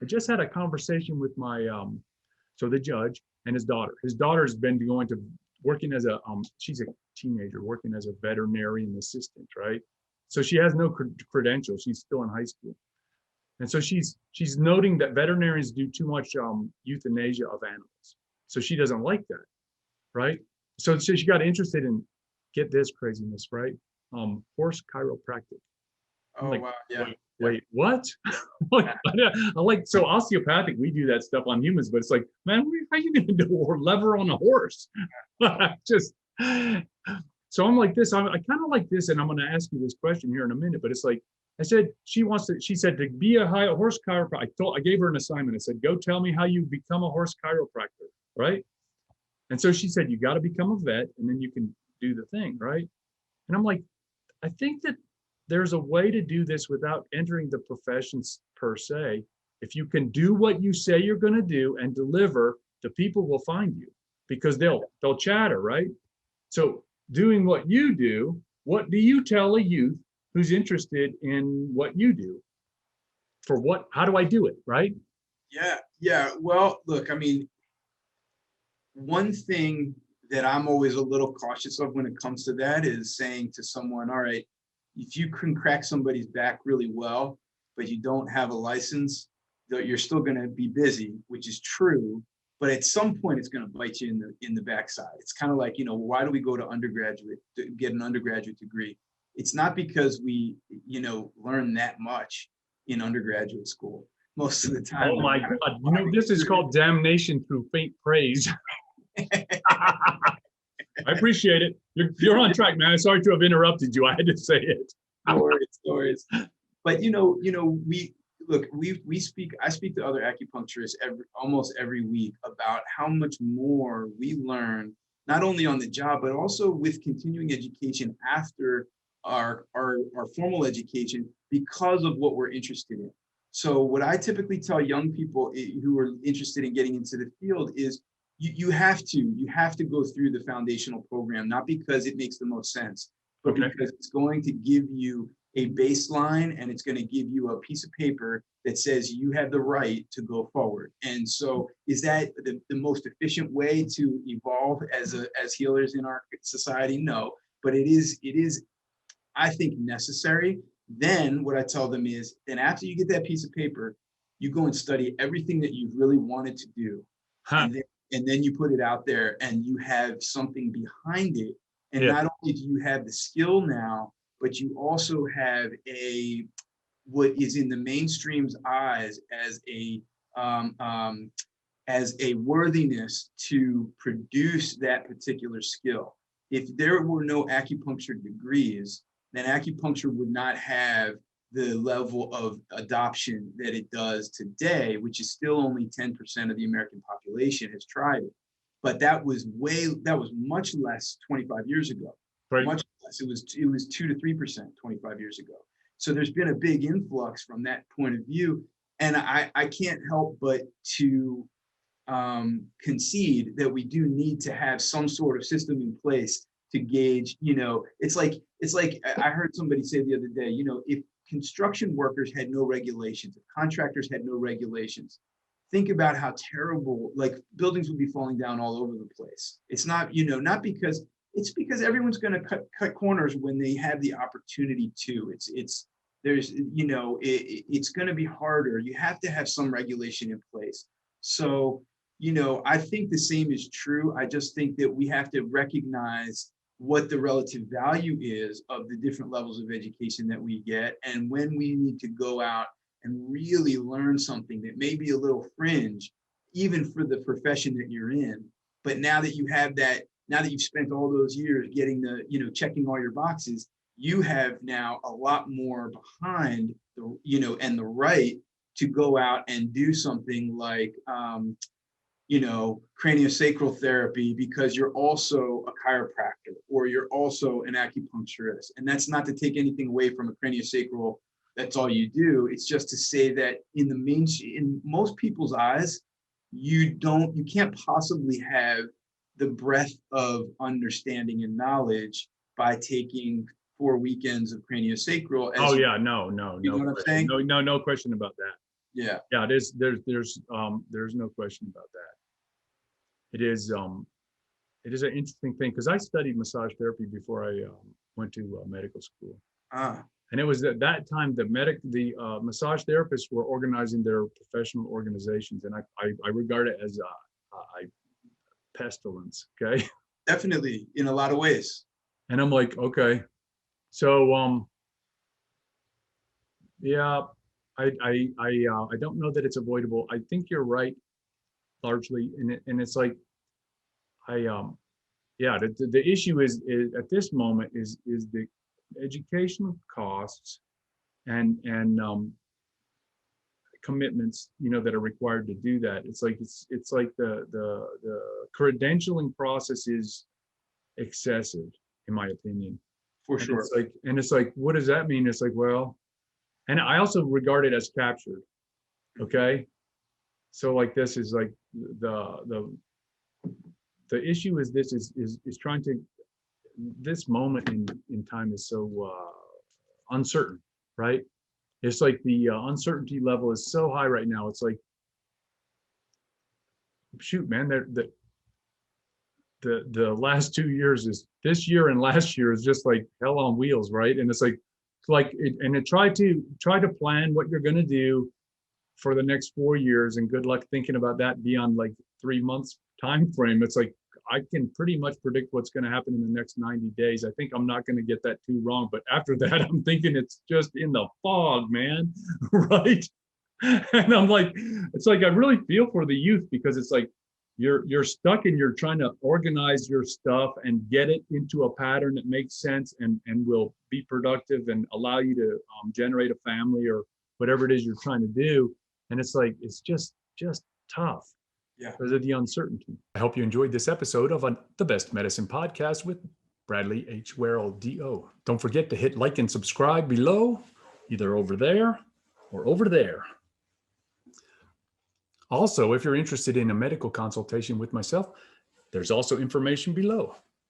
I just had a conversation with my so the judge and his daughter. His daughter's been going to working as a she's a teenager working as a veterinarian assistant, right? So she has no credentials. She's still in high school, and so she's noting that veterinarians do too much euthanasia of animals. So she doesn't like that, right? So she got interested in, get this craziness, right? Horse chiropractic. I'm Oh like, wow, yeah, yeah. wait, what? Like, I like, so osteopathic, we do that stuff on humans, but it's like, man, how are you going to do a lever on a horse? Just, so I'm like this, I kind of like this, and I'm going to ask you this question here in a minute, but it's like, I said, she said to be a horse chiropractor, I gave her an assignment. I said, go tell me how you become a horse chiropractor, right? And so she said, you got to become a vet and then you can do the thing, right? And I'm like, I think that there's a way to do this without entering the professions per se. If you can do what you say you're going to do and deliver, the people will find you because they'll chatter, right? So doing what you do, what do you tell a youth who's interested in what you do? For what? How do I do it, right? Yeah, yeah. Well, look, I mean, one thing that I'm always a little cautious of when it comes to that is saying to someone, all right, if you can crack somebody's back really well, but you don't have a license, you're still going to be busy, which is true. But at some point, it's going to bite you in the backside. It's kind of like, why do we go to undergraduate to get an undergraduate degree? It's not because we, learn that much in undergraduate school. Most of the time, Oh my God. This is called damnation through faint praise. I appreciate it. You're on track, man. Sorry to have interrupted you. I had to say it. No worries, no worries. But we speak. I speak to other acupuncturists almost every week about how much more we learn, not only on the job but also with continuing education after our formal education because of what we're interested in. So what I typically tell young people who are interested in getting into the field is you have to go through the foundational program, not because it makes the most sense, but Okay. because it's going to give you a baseline and it's going to give you a piece of paper that says you have the right to go forward. And so is that the most efficient way to evolve as healers in our society? No, but it is, I think, necessary. Then what I tell them is, then after you get that piece of paper, you go and study everything that you've really wanted to do. Huh. And then you put it out there and you have something behind it. And Yeah. not only do you have the skill now, but you also have what is in the mainstream's eyes as a worthiness to produce that particular skill. If there were no acupuncture degrees, then acupuncture would not have the level of adoption that it does today, which is still only 10% of the American population has tried it. But that was much less 25 years ago. Right. Much less. It was 2 to 3% 25 years ago. So there's been a big influx from that point of view. And I can't help but to concede that we do need to have some sort of system in place to gauge, it's like I heard somebody say the other day, if construction workers had no regulations, if contractors had no regulations, think about how terrible, like buildings would be falling down all over the place. It's not, not because, it's because everyone's going to cut corners when they have the opportunity to. It's going to be harder. You have to have some regulation in place. So, I think the same is true. I just think that we have to recognize what the relative value is of the different levels of education that we get, and when we need to go out and really learn something that may be a little fringe, even for the profession that you're in. But now that you have that, now that you've spent all those years getting checking all your boxes, you have now a lot more behind and the right to go out and do something like craniosacral therapy, because you're also a chiropractor or you're also an acupuncturist. And that's not to take anything away from a craniosacral, that's all you do. It's just to say that in most people's eyes, you can't possibly have the breadth of understanding and knowledge by taking 4 weekends of craniosacral. Oh yeah, no You know what I'm saying? No question about that. Yeah. Yeah, it is. There's no question about that. It is an interesting thing because I studied massage therapy before I went to medical school. Ah, And it was at that time the massage therapists were organizing their professional organizations, and I regard it as a pestilence. Okay, definitely in a lot of ways. and I'm like, okay, so yeah, I don't know that it's avoidable. I think you're right largely, and it's like I yeah, the issue is at this moment is the educational costs and commitments, that are required to do that. It's like the credentialing process is excessive, in my opinion. For And sure. it's like, what does that mean? It's like, well, and I also regard it as captured. Okay. So like this is like the issue is this is trying to, this moment in time is so uncertain, right? It's like the uncertainty level is so high right now. It's like, shoot, man, the last 2 years is this year and last year is just like hell on wheels, right? And it's like try to plan what you're going to do for the next 4 years, and good luck thinking about that beyond like 3 months time frame. It's like I can pretty much predict what's going to happen in the next 90 days. I think I'm not going to get that too wrong, but after that, I'm thinking it's just in the fog, man. Right? And I'm like, it's like I really feel for the youth, because it's like you're stuck and you're trying to organize your stuff and get it into a pattern that makes sense and will be productive and allow you to generate a family or whatever it is you're trying to do. And it's like, it's just tough. Yeah. Because of the uncertainty. I hope you enjoyed this episode of the Best Medicine Podcast with Bradley H. Werrell, DO. Don't forget to hit like and subscribe below, either over there or over there. Also, if you're interested in a medical consultation with myself, there's also information below.